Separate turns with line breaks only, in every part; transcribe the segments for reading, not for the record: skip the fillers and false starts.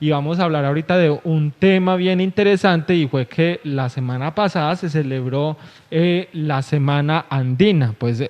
y vamos a hablar ahorita de un tema bien interesante, y fue que la semana pasada se celebró la Semana Andina. Pues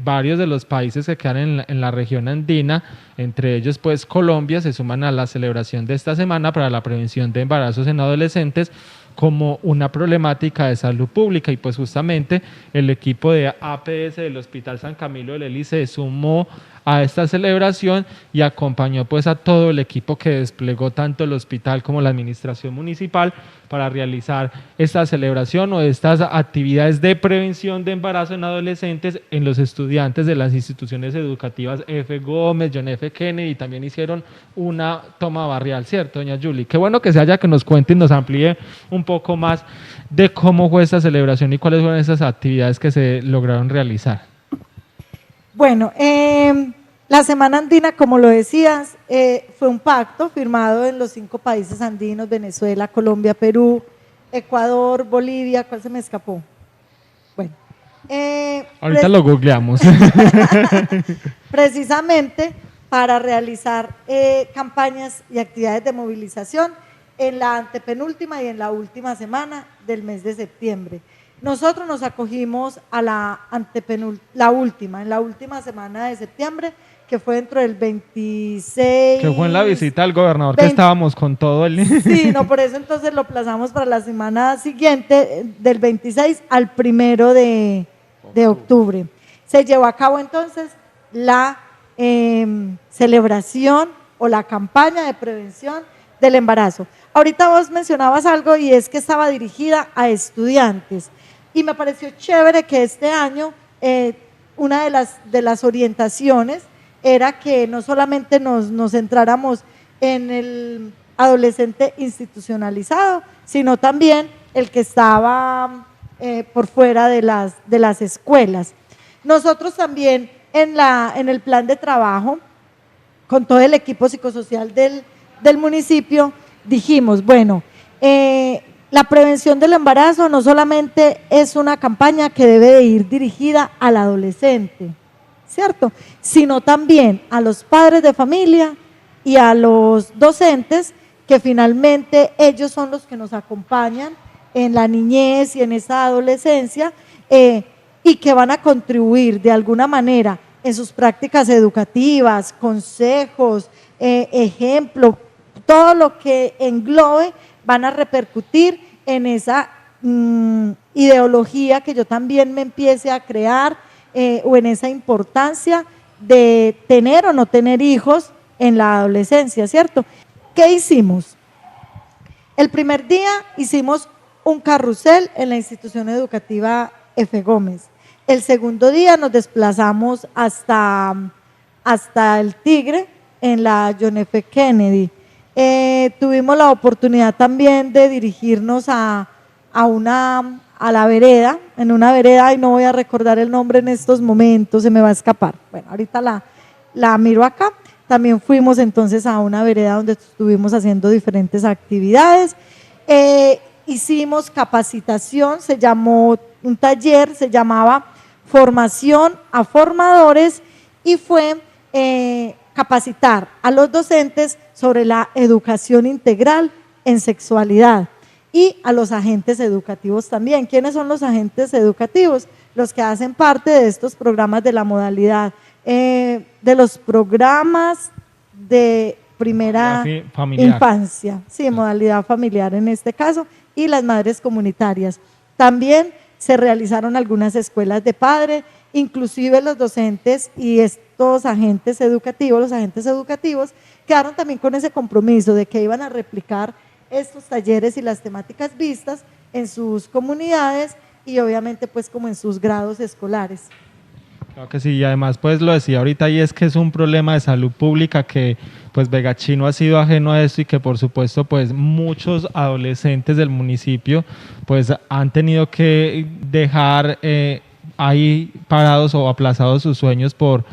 varios de los países que quedan en la región andina, entre ellos pues Colombia, se suman a la celebración de esta semana para la prevención de embarazos en adolescentes como una problemática de salud pública. Y pues justamente el equipo de APS del Hospital San Camilo de Lely se sumó a esta celebración y acompañó pues a todo el equipo que desplegó tanto el hospital como la administración municipal para realizar esta celebración o estas actividades de prevención de embarazo en adolescentes en los estudiantes de las instituciones educativas F. Gómez, John F. Kennedy. También hicieron una toma barrial, ¿cierto, doña Julie? Qué bueno que se haya, que nos cuente y nos amplíe un poco más de cómo fue esta celebración y cuáles fueron esas actividades que se lograron realizar.
Bueno, la Semana Andina, como lo decías, fue un pacto firmado en los 5 países andinos: Venezuela, Colombia, Perú, Ecuador, Bolivia. ¿Cuál se me escapó? Bueno.
Ahorita lo googleamos.
Precisamente para realizar campañas y actividades de movilización en la antepenúltima y en la última semana del mes de septiembre. Nosotros nos acogimos a la última semana de septiembre, que fue dentro del 26.
Que fue en la visita al gobernador, que estábamos con todo el...
Sí, no, por eso entonces lo plazamos para la semana siguiente, del 26 al 1 de octubre. Se llevó a cabo entonces la celebración o la campaña de prevención del embarazo. Ahorita vos mencionabas algo, y es que estaba dirigida a estudiantes, y me pareció chévere que este año una de las orientaciones era que no solamente nos centráramos en el adolescente institucionalizado, sino también el que estaba por fuera de las escuelas. Nosotros también en el plan de trabajo, con todo el equipo psicosocial del municipio, dijimos, bueno, la prevención del embarazo no solamente es una campaña que debe de ir dirigida al adolescente, ¿cierto?, sino también a los padres de familia y a los docentes, que finalmente ellos son los que nos acompañan en la niñez y en esa adolescencia, y que van a contribuir de alguna manera en sus prácticas educativas, consejos, ejemplo, todo lo que englobe, van a repercutir en esa ideología que yo también me empiece a crear, o en esa importancia de tener o no tener hijos en la adolescencia, ¿cierto? ¿Qué hicimos? El primer día hicimos un carrusel en la institución educativa F. Gómez. El segundo día nos desplazamos hasta el Tigre, en la John F. Kennedy. Tuvimos la oportunidad también de dirigirnos a la vereda, en una vereda, y no voy a recordar el nombre en estos momentos, se me va a escapar. Bueno, ahorita la miro acá. También fuimos entonces a una vereda donde estuvimos haciendo diferentes actividades. Hicimos capacitación, se llamó un taller, se llamaba Formación a Formadores, y fue capacitar a los docentes sobre la educación integral en sexualidad, y a los agentes educativos también. ¿Quiénes son los agentes educativos? Los que hacen parte de estos programas de la modalidad, de los programas de primera infancia, sí, modalidad familiar en este caso, y las madres comunitarias. También se realizaron algunas escuelas de padre, inclusive los docentes y estos agentes educativos, los agentes educativos quedaron también con ese compromiso de que iban a replicar estos talleres y las temáticas vistas en sus comunidades, y obviamente pues como en sus grados escolares.
Claro que sí, y además pues lo decía ahorita, y es que es un problema de salud pública que pues Vegachí no ha sido ajeno a esto, y que por supuesto pues muchos adolescentes del municipio pues han tenido que dejar ahí parados o aplazados sus sueños por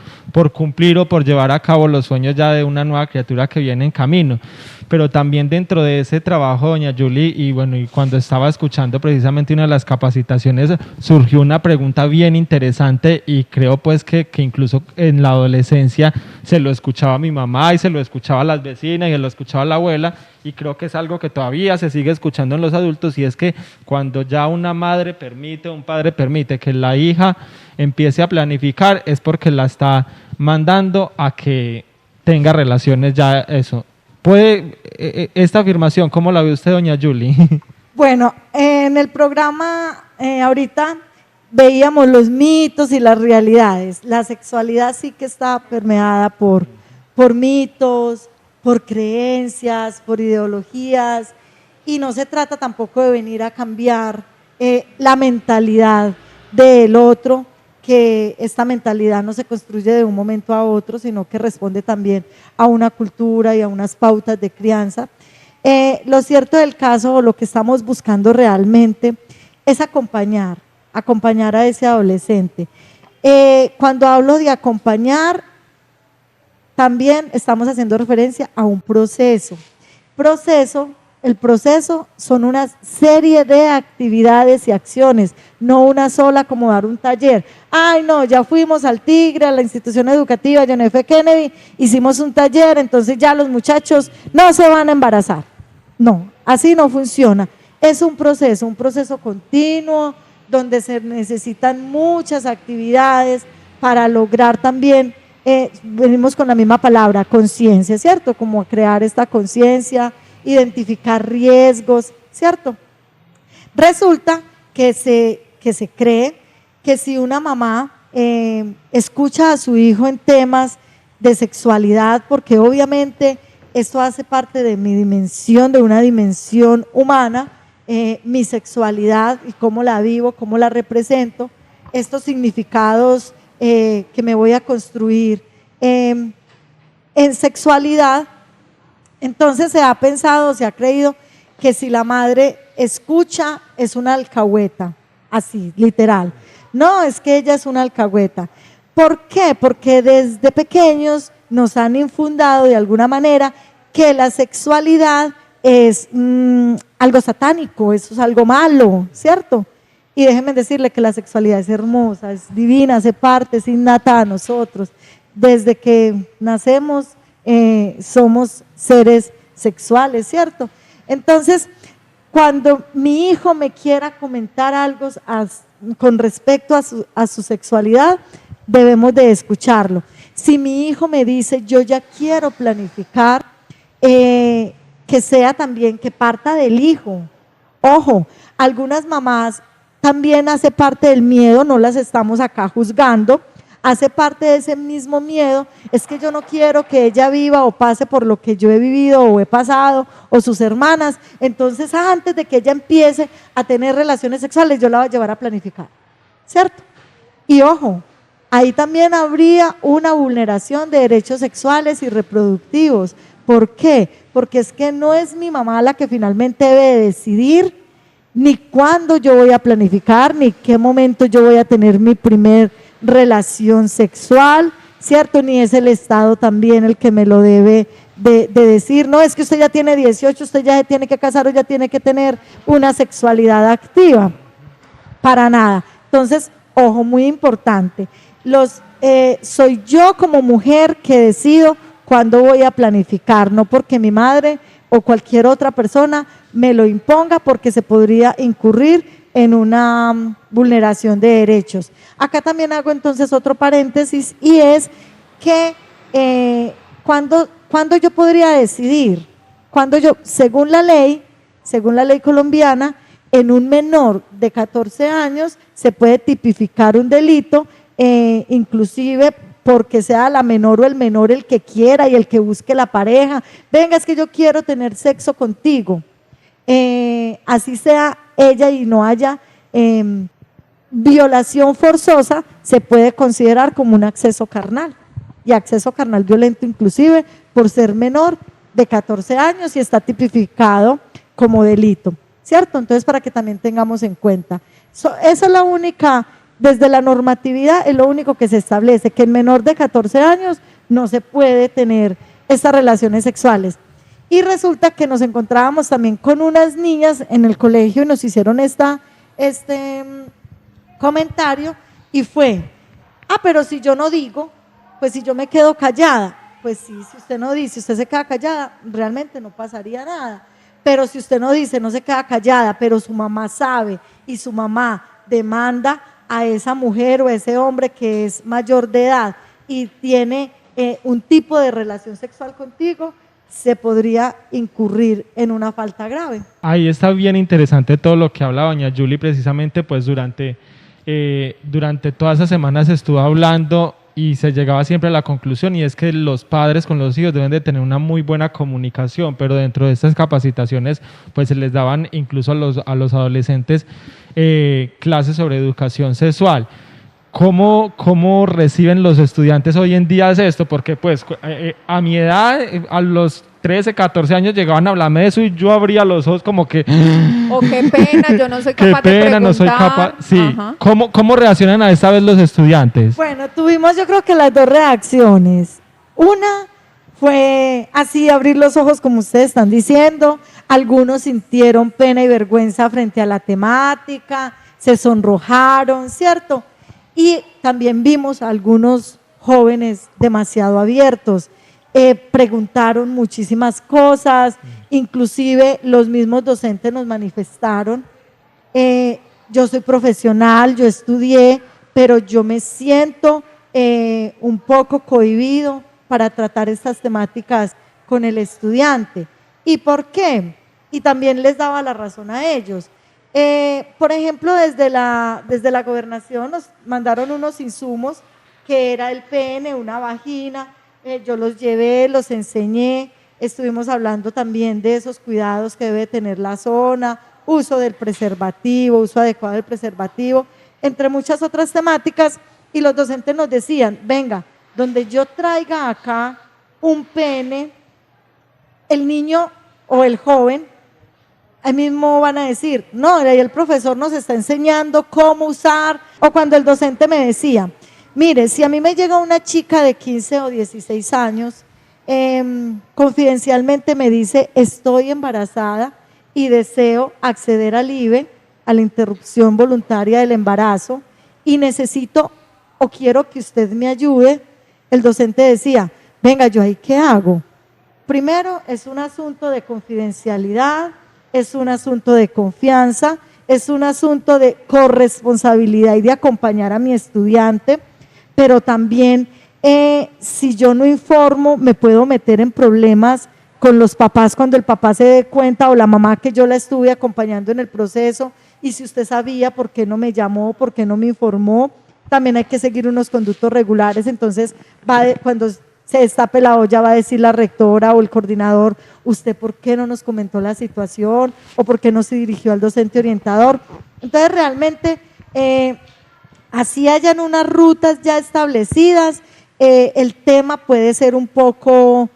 cumplir o por llevar a cabo los sueños ya de una nueva criatura que viene en camino. pero también dentro de ese trabajo, doña Julie, y bueno, y cuando estaba escuchando precisamente una de las capacitaciones, surgió una pregunta bien interesante y creo pues que incluso en la adolescencia se lo escuchaba a mi mamá y se lo escuchaba a las vecinas y se lo escuchaba a la abuela, y creo que es algo que todavía se sigue escuchando en los adultos, y es que cuando ya una madre permite, un padre permite que la hija empiece a planificar, es porque la está mandando a que tenga relaciones ya eso. ¿Puede esta afirmación, cómo la ve usted, doña Julie?
Bueno, en el programa ahorita veíamos los mitos y las realidades. La sexualidad sí que está permeada por mitos, por creencias, por ideologías, y no se trata tampoco de venir a cambiar la mentalidad del otro, que esta mentalidad no se construye de un momento a otro, sino que responde también a una cultura y a unas pautas de crianza. Lo cierto del caso, o lo que estamos buscando realmente, es acompañar a ese adolescente. Cuando hablo de acompañar, también estamos haciendo referencia a un proceso. El proceso son una serie de actividades y acciones, no una sola como dar un taller. Ay, no, ya fuimos al Tigre, a la institución educativa John F. Kennedy, hicimos un taller, entonces ya los muchachos no se van a embarazar. No, así no funciona. Es un proceso continuo, donde se necesitan muchas actividades para lograr también, venimos con la misma palabra, conciencia, ¿cierto? Como crear esta conciencia, identificar riesgos, ¿cierto? Resulta que se cree que si una mamá escucha a su hijo en temas de sexualidad, porque obviamente esto hace parte de mi dimensión, de una dimensión humana, mi sexualidad y cómo la vivo, cómo la represento, estos significados que me voy a construir en sexualidad. Entonces se ha pensado, se ha creído que si la madre escucha es una alcahueta, así, literal. No, es que ella es una alcahueta. ¿Por qué? Porque desde pequeños nos han infundado de alguna manera que la sexualidad es algo satánico, eso es algo malo, ¿cierto? Y déjenme decirle que la sexualidad es hermosa, es divina, hace parte, es innata a nosotros. Desde que nacemos somos seres sexuales, ¿cierto? Entonces, cuando mi hijo me quiera comentar algo con respecto a su sexualidad, debemos de escucharlo. Si mi hijo me dice, yo ya quiero planificar, que sea también, que parta del hijo. Ojo, algunas mamás también hace parte del miedo, no las estamos acá juzgando, hace parte de ese mismo miedo, es que yo no quiero que ella viva o pase por lo que yo he vivido o he pasado, o sus hermanas, entonces antes de que ella empiece a tener relaciones sexuales, yo la voy a llevar a planificar, ¿cierto? Y ojo, ahí también habría una vulneración de derechos sexuales y reproductivos. ¿Por qué? Porque es que no es mi mamá la que finalmente debe decidir ni cuándo yo voy a planificar, ni qué momento yo voy a tener mi primer relación sexual, ¿cierto? Ni es el Estado también el que me lo debe de decir, no, es que usted ya tiene 18, usted ya se tiene que casar o ya tiene que tener una sexualidad activa, para nada. Entonces, ojo, muy importante, soy yo como mujer que decido cuándo voy a planificar, no porque mi madre o cualquier otra persona me lo imponga, porque se podría incurrir en una vulneración de derechos. Acá también hago entonces otro paréntesis, y es que ¿cuándo yo podría decidir? Cuando yo, según la ley colombiana, en un menor de 14 años se puede tipificar un delito, inclusive porque sea la menor o el menor el que quiera y el que busque la pareja. Venga, es que yo quiero tener sexo contigo. Así sea ella y no haya violación forzosa, se puede considerar como un acceso carnal, y acceso carnal violento inclusive por ser menor de 14 años y está tipificado como delito, ¿cierto? Entonces, para que también tengamos en cuenta. Esa es la única, desde la normatividad es lo único que se establece, que en menor de 14 años no se puede tener estas relaciones sexuales. Y resulta que nos encontrábamos también con unas niñas en el colegio y nos hicieron este comentario y fue, pero si yo no digo, pues si yo me quedo callada, pues sí, si usted no dice, usted se queda callada, realmente no pasaría nada. Pero si usted no dice, no se queda callada, pero su mamá sabe y su mamá demanda a esa mujer o a ese hombre que es mayor de edad y tiene un tipo de relación sexual contigo, se podría incurrir en una falta grave.
Ahí está bien interesante todo lo que habla doña Julie, precisamente pues durante todas esas semanas estuvo hablando y se llegaba siempre a la conclusión, y es que los padres con los hijos deben de tener una muy buena comunicación, pero dentro de estas capacitaciones pues se les daban incluso a los adolescentes clases sobre educación sexual. ¿Cómo reciben los estudiantes hoy en día esto? Porque pues a mi edad, a los 13, 14 años llegaban a hablarme de eso y yo abría los ojos como que...
O qué pena, yo no soy capaz
qué
de
pena,
preguntar.
no soy capaz. Sí. ¿Cómo reaccionan a esta vez los estudiantes?
Bueno, tuvimos yo creo que las dos reacciones. Una fue así, abrir los ojos como ustedes están diciendo. Algunos sintieron pena y vergüenza frente a la temática, se sonrojaron, ¿cierto? Y también vimos a algunos jóvenes demasiado abiertos, preguntaron muchísimas cosas, inclusive los mismos docentes nos manifestaron, yo soy profesional, yo estudié, pero yo me siento un poco cohibido para tratar estas temáticas con el estudiante. ¿Y por qué? Y también les daba la razón a ellos. Por ejemplo, desde la gobernación nos mandaron unos insumos que era el pene, una vagina, yo los llevé, los enseñé, estuvimos hablando también de esos cuidados que debe tener la zona, uso del preservativo, uso adecuado del preservativo, entre muchas otras temáticas, y los docentes nos decían, venga, donde yo traiga acá un pene, el niño o el joven, ahí mismo van a decir, no, ahí el profesor nos está enseñando cómo usar, o cuando el docente me decía, mire, si a mí me llega una chica de 15 o 16 años, confidencialmente me dice, estoy embarazada y deseo acceder al IVE, a la interrupción voluntaria del embarazo, y necesito o quiero que usted me ayude, el docente decía, venga, ¿yo ahí qué hago? Primero, es un asunto de confidencialidad, es un asunto de confianza, es un asunto de corresponsabilidad y de acompañar a mi estudiante, pero también si yo no informo me puedo meter en problemas con los papás cuando el papá se dé cuenta o la mamá que yo la estuve acompañando en el proceso, y si usted sabía por qué no me llamó, por qué no me informó, también hay que seguir unos conductos regulares, entonces cuando se destape la olla va a decir la rectora o el coordinador, ¿usted por qué no nos comentó la situación? ¿O por qué no se dirigió al docente orientador? Entonces realmente, así hayan unas rutas ya establecidas, el tema puede ser un poco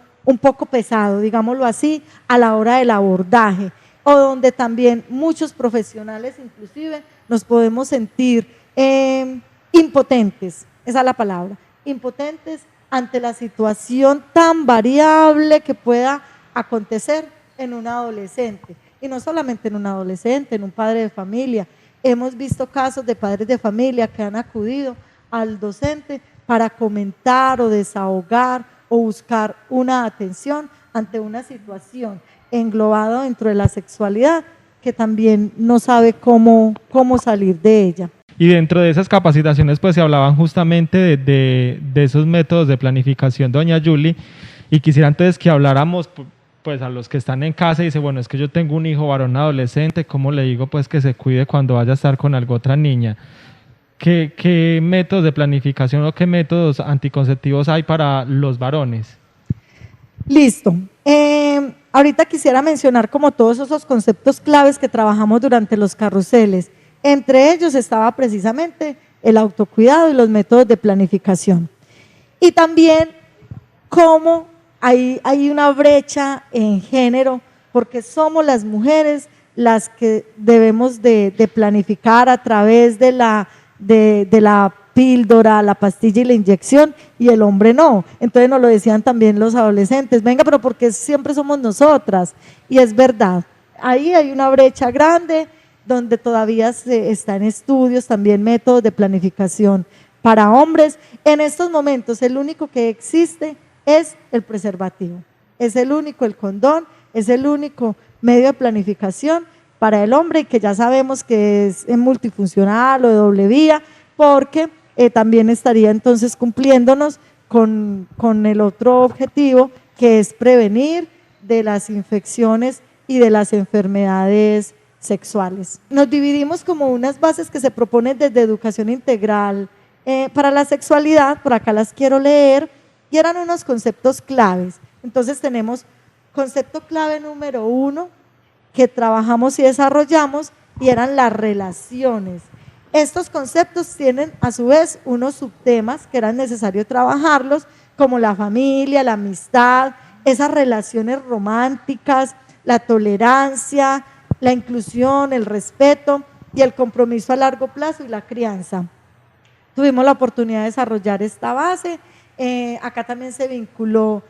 pesado, digámoslo así, a la hora del abordaje, o donde también muchos profesionales inclusive nos podemos sentir impotentes, esa es la palabra, impotentes ante la situación tan variable que pueda acontecer en un adolescente. Y no solamente en un adolescente, en un padre de familia. Hemos visto casos de padres de familia que han acudido al docente para comentar o desahogar o buscar una atención ante una situación englobada dentro de la sexualidad que también no sabe cómo salir de ella.
Y dentro de esas capacitaciones pues se hablaban justamente de esos métodos de planificación, doña Julie, y quisiera entonces que habláramos pues a los que están en casa y dicen, bueno, es que yo tengo un hijo varón adolescente, ¿cómo le digo pues que se cuide cuando vaya a estar con alguna otra niña? ¿Qué métodos de planificación o qué métodos anticonceptivos hay para los varones?
Listo. Ahorita quisiera mencionar como todos esos conceptos claves que trabajamos durante los carruseles. Entre ellos estaba precisamente el autocuidado y los métodos de planificación. Y también cómo hay una brecha en género, porque somos las mujeres las que debemos de planificar a través de la píldora, la pastilla y la inyección, y el hombre no. Entonces nos lo decían también los adolescentes, venga, pero porque siempre somos nosotras, y es verdad, ahí hay una brecha grande donde todavía se está en estudios también métodos de planificación para hombres. En estos momentos el único que existe es el preservativo, es el único, el condón, es el único medio de planificación para el hombre, y que ya sabemos que es multifuncional o de doble vía, porque también estaría entonces cumpliéndonos con el otro objetivo, que es prevenir de las infecciones y de las enfermedades sexuales. Nos dividimos como unas bases que se proponen desde educación integral para la sexualidad, por acá las quiero leer, y eran unos conceptos claves. Entonces tenemos concepto clave número 1, que trabajamos y desarrollamos, y eran las relaciones. Estos conceptos tienen a su vez unos subtemas que eran necesario trabajarlos, como la familia, la amistad, esas relaciones románticas, la tolerancia, la inclusión, el respeto y el compromiso a largo plazo y la crianza. Tuvimos la oportunidad de desarrollar esta base, acá también se vinculó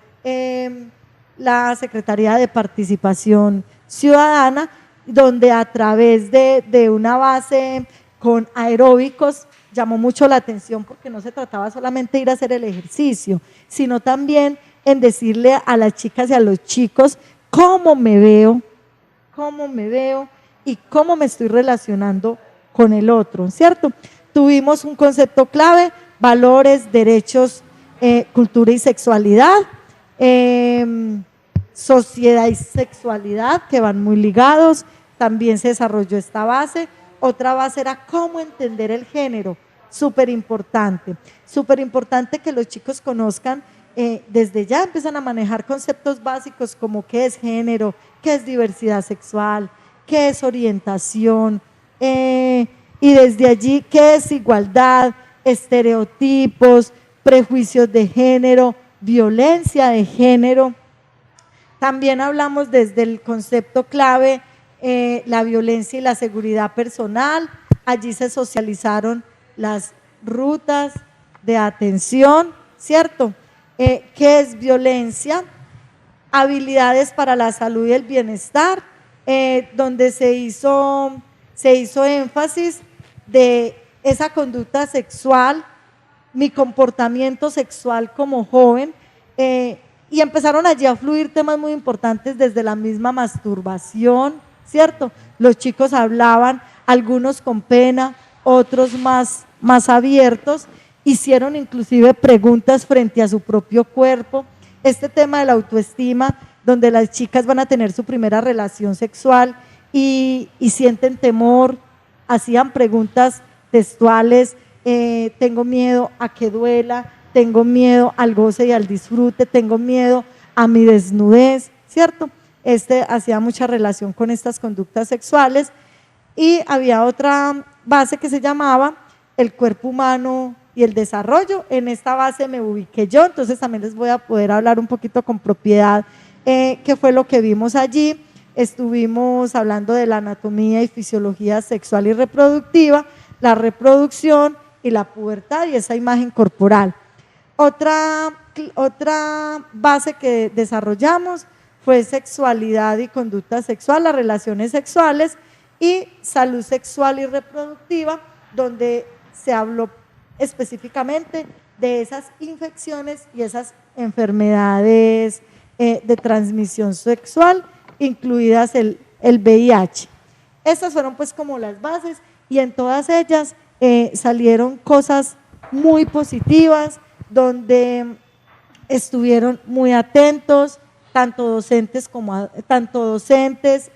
la Secretaría de Participación Ciudadana, donde a través de una base con aeróbicos llamó mucho la atención, porque no se trataba solamente de ir a hacer el ejercicio, sino también en decirle a las chicas y a los chicos cómo me veo y cómo me estoy relacionando con el otro, ¿cierto? Tuvimos un concepto clave, valores, derechos, cultura y sexualidad, sociedad y sexualidad, que van muy ligados. También se desarrolló esta base. Otra base era cómo entender el género, súper importante que los chicos conozcan, desde ya empiezan a manejar conceptos básicos como qué es género, qué es diversidad sexual, qué es orientación, y desde allí qué es igualdad, estereotipos, prejuicios de género, violencia de género. También hablamos desde el concepto clave, la violencia y la seguridad personal. Allí se socializaron las rutas de atención, ¿cierto? ¿Qué es violencia? Habilidades para la salud y el bienestar, donde se hizo énfasis de esa conducta sexual, mi comportamiento sexual como joven, y empezaron allí a fluir temas muy importantes desde la misma masturbación, ¿cierto? Los chicos hablaban, algunos con pena, otros más abiertos, hicieron inclusive preguntas frente a su propio cuerpo. Este tema de la autoestima, donde las chicas van a tener su primera relación sexual y sienten temor, hacían preguntas textuales, tengo miedo a que duela, tengo miedo al goce y al disfrute, tengo miedo a mi desnudez, ¿cierto? Hacía mucha relación con estas conductas sexuales. Y había otra base que se llamaba el cuerpo humano y el desarrollo. En esta base me ubiqué yo, entonces también les voy a poder hablar un poquito con propiedad qué fue lo que vimos allí. Estuvimos hablando de la anatomía y fisiología sexual y reproductiva, la reproducción y la pubertad y esa imagen corporal. Otra base que desarrollamos fue sexualidad y conducta sexual, las relaciones sexuales y salud sexual y reproductiva, donde se habló específicamente de esas infecciones y esas enfermedades de transmisión sexual, incluidas el VIH. Estas fueron pues como las bases, y en todas ellas salieron cosas muy positivas, donde estuvieron muy atentos, tanto docentes,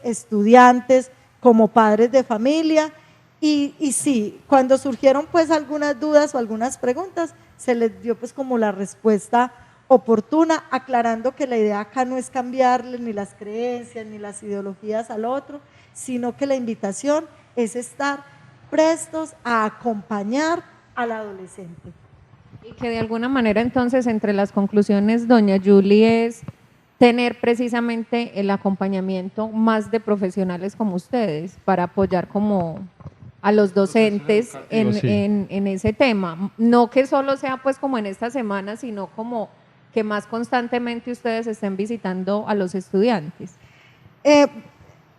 estudiantes, como padres de familia, y sí, cuando surgieron pues algunas dudas o algunas preguntas, se les dio pues como la respuesta oportuna, aclarando que la idea acá no es cambiarle ni las creencias ni las ideologías al otro, sino que la invitación es estar prestos a acompañar al adolescente.
Y que de alguna manera entonces entre las conclusiones, doña Julie, es tener precisamente el acompañamiento más de profesionales como ustedes para apoyar como a los docentes
educativos, sí.
en ese tema. No que solo sea pues como en esta semana, sino como que más constantemente ustedes estén visitando a los estudiantes.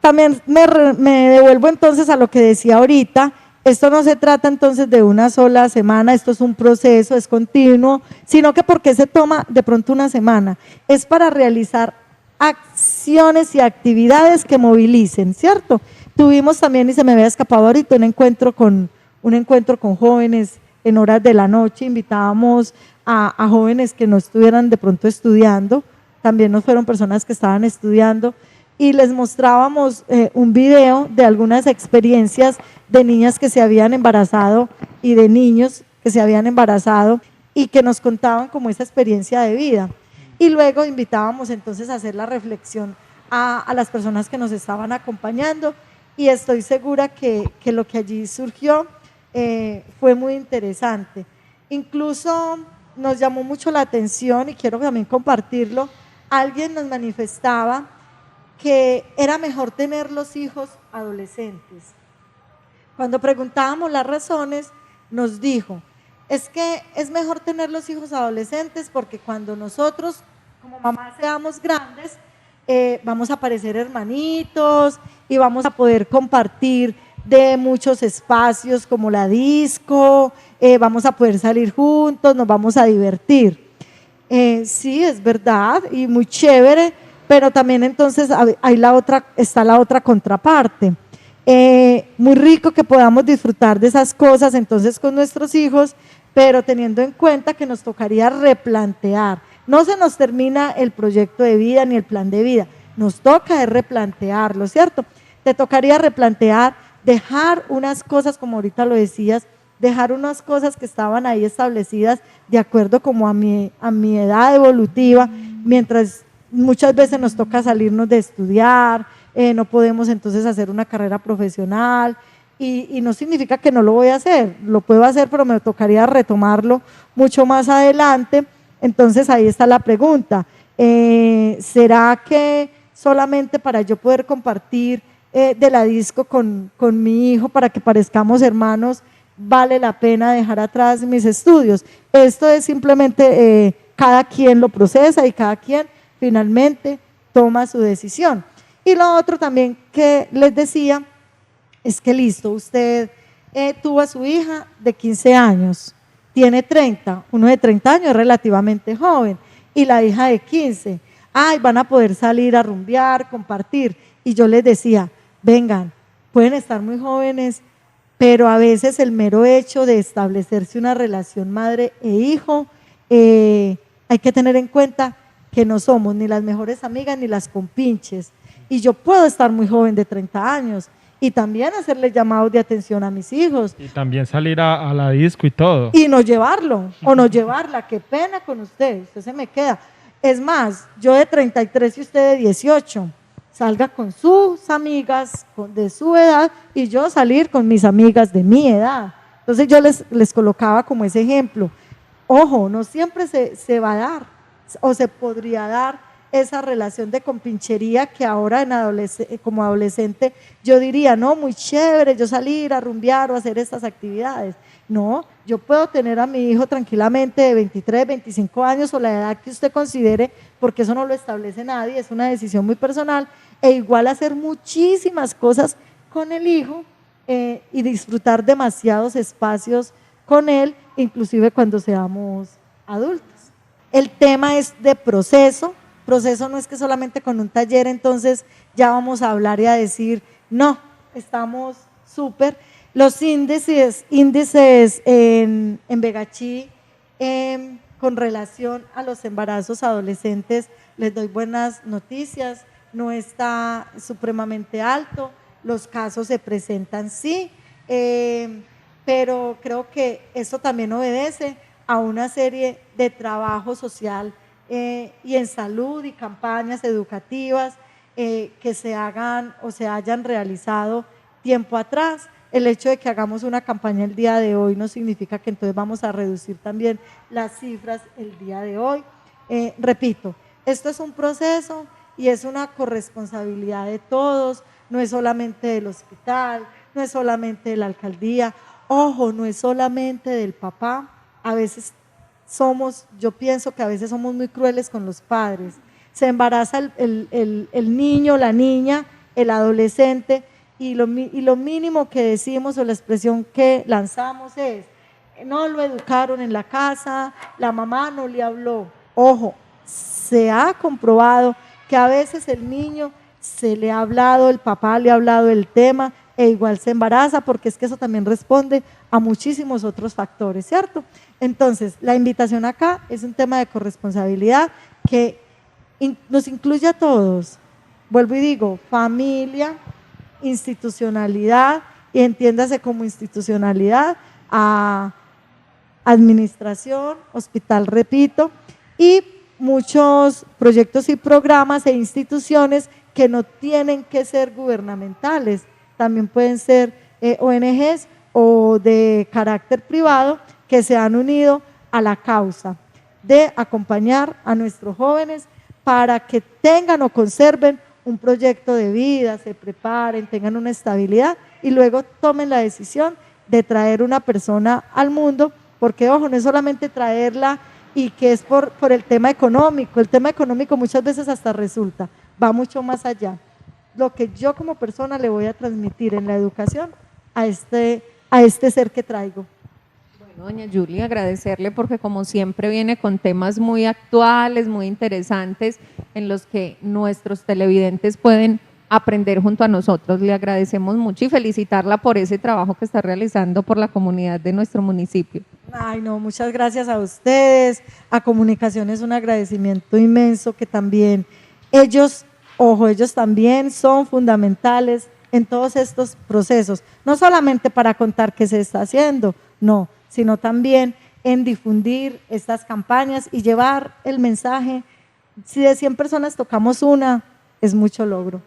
También me devuelvo entonces a lo que decía ahorita. Esto no se trata entonces de una sola semana, esto es un proceso, es continuo, sino que porque se toma de pronto una semana, es para realizar acciones y actividades que movilicen, ¿cierto? Tuvimos también, y se me había escapado ahorita, un encuentro con jóvenes en horas de la noche, invitábamos a jóvenes que no estuvieran de pronto estudiando, también nos fueron personas que estaban estudiando, y les mostrábamos un video de algunas experiencias de niñas que se habían embarazado y de niños que se habían embarazado y que nos contaban como esa experiencia de vida. Y luego invitábamos entonces a hacer la reflexión a las personas que nos estaban acompañando, y estoy segura que lo que allí surgió fue muy interesante. Incluso nos llamó mucho la atención, y quiero también compartirlo, alguien nos manifestaba que era mejor tener los hijos adolescentes. Cuando preguntábamos las razones, nos dijo, es que es mejor tener los hijos adolescentes porque cuando nosotros como mamás seamos grandes, vamos a parecer hermanitos y vamos a poder compartir de muchos espacios como la disco, vamos a poder salir juntos, nos vamos a divertir. Sí, es verdad y muy chévere, pero también entonces está la otra contraparte. Muy rico que podamos disfrutar de esas cosas entonces con nuestros hijos, pero teniendo en cuenta que nos tocaría replantear. No se nos termina el proyecto de vida ni el plan de vida, nos toca replantearlo, ¿cierto? Te tocaría replantear, dejar unas cosas, como ahorita lo decías, dejar unas cosas que estaban ahí establecidas de acuerdo como a mi edad evolutiva, mientras muchas veces nos toca salirnos de estudiar, no podemos entonces hacer una carrera profesional y no significa que no lo voy a hacer, lo puedo hacer, pero me tocaría retomarlo mucho más adelante. Entonces ahí está la pregunta, ¿será que solamente para yo poder compartir de la disco con mi hijo para que parezcamos hermanos vale la pena dejar atrás mis estudios? Esto es simplemente cada quien lo procesa y cada quien finalmente toma su decisión. Y lo otro también que les decía es que listo, usted tuvo a su hija de 15 años, tiene 30, uno de 30 años es relativamente joven, y la hija de 15, ay, van a poder salir a rumbear, compartir, y yo les decía, vengan, pueden estar muy jóvenes, pero a veces el mero hecho de establecerse una relación madre e hijo, hay que tener en cuenta que no somos ni las mejores amigas ni las compinches, y yo puedo estar muy joven de 30 años y también hacerle llamados de atención a mis hijos.
Y también salir a la disco y todo.
Y no llevarlo o no llevarla, qué pena con usted se me queda. Es más, yo de 33 y usted de 18, salga con sus amigas de su edad y yo salir con mis amigas de mi edad. Entonces yo les colocaba como ese ejemplo. Ojo, no siempre se va a dar o se podría dar esa relación de compinchería que ahora como adolescente yo diría, no, muy chévere yo salir a rumbear o hacer estas actividades. No, yo puedo tener a mi hijo tranquilamente de 23, 25 años o la edad que usted considere, porque eso no lo establece nadie, es una decisión muy personal, e igual hacer muchísimas cosas con el hijo y disfrutar demasiados espacios con él, inclusive cuando seamos adultos. El tema es de proceso no es que solamente con un taller entonces ya vamos a hablar y a decir, no, estamos súper. Los índices en Begachí con relación a los embarazos adolescentes, les doy buenas noticias, no está supremamente alto, los casos se presentan sí, pero creo que eso también obedece a una serie de trabajo social y en salud y campañas educativas que se hagan o se hayan realizado tiempo atrás. El hecho de que hagamos una campaña el día de hoy no significa que entonces vamos a reducir también las cifras el día de hoy. Repito, esto es un proceso y es una corresponsabilidad de todos, no es solamente del hospital, no es solamente de la alcaldía, ojo, no es solamente del papá, a veces yo pienso que a veces somos muy crueles con los padres, se embaraza el niño, la niña, el adolescente, y lo mínimo que decimos o la expresión que lanzamos es, no lo educaron en la casa, la mamá no le habló. Ojo, se ha comprobado que a veces el niño se le ha hablado, el papá le ha hablado del tema e igual se embaraza, porque es que eso también responde a muchísimos otros factores, ¿cierto? Entonces, la invitación acá es un tema de corresponsabilidad que nos incluye a todos. Vuelvo y digo, familia, institucionalidad, y entiéndase como institucionalidad a administración, hospital, repito, y muchos proyectos y programas e instituciones que no tienen que ser gubernamentales, también pueden ser ONGs o de carácter privado que se han unido a la causa de acompañar a nuestros jóvenes para que tengan o conserven un proyecto de vida, se preparen, tengan una estabilidad y luego tomen la decisión de traer una persona al mundo, porque ojo, no es solamente traerla y que es por el tema económico muchas veces hasta resulta, va mucho más allá. Lo que yo como persona le voy a transmitir en la educación a este ser que traigo.
Bueno, doña Julia, agradecerle porque como siempre viene con temas muy actuales, muy interesantes, en los que nuestros televidentes pueden aprender junto a nosotros. Le agradecemos mucho y felicitarla por ese trabajo que está realizando por la comunidad de nuestro municipio.
Ay, no, muchas gracias a ustedes, a Comunicaciones un agradecimiento inmenso, que también ellos también son fundamentales en todos estos procesos, no solamente para contar qué se está haciendo, no, sino también en difundir estas campañas y llevar el mensaje. Si de 100 personas tocamos una, es mucho logro.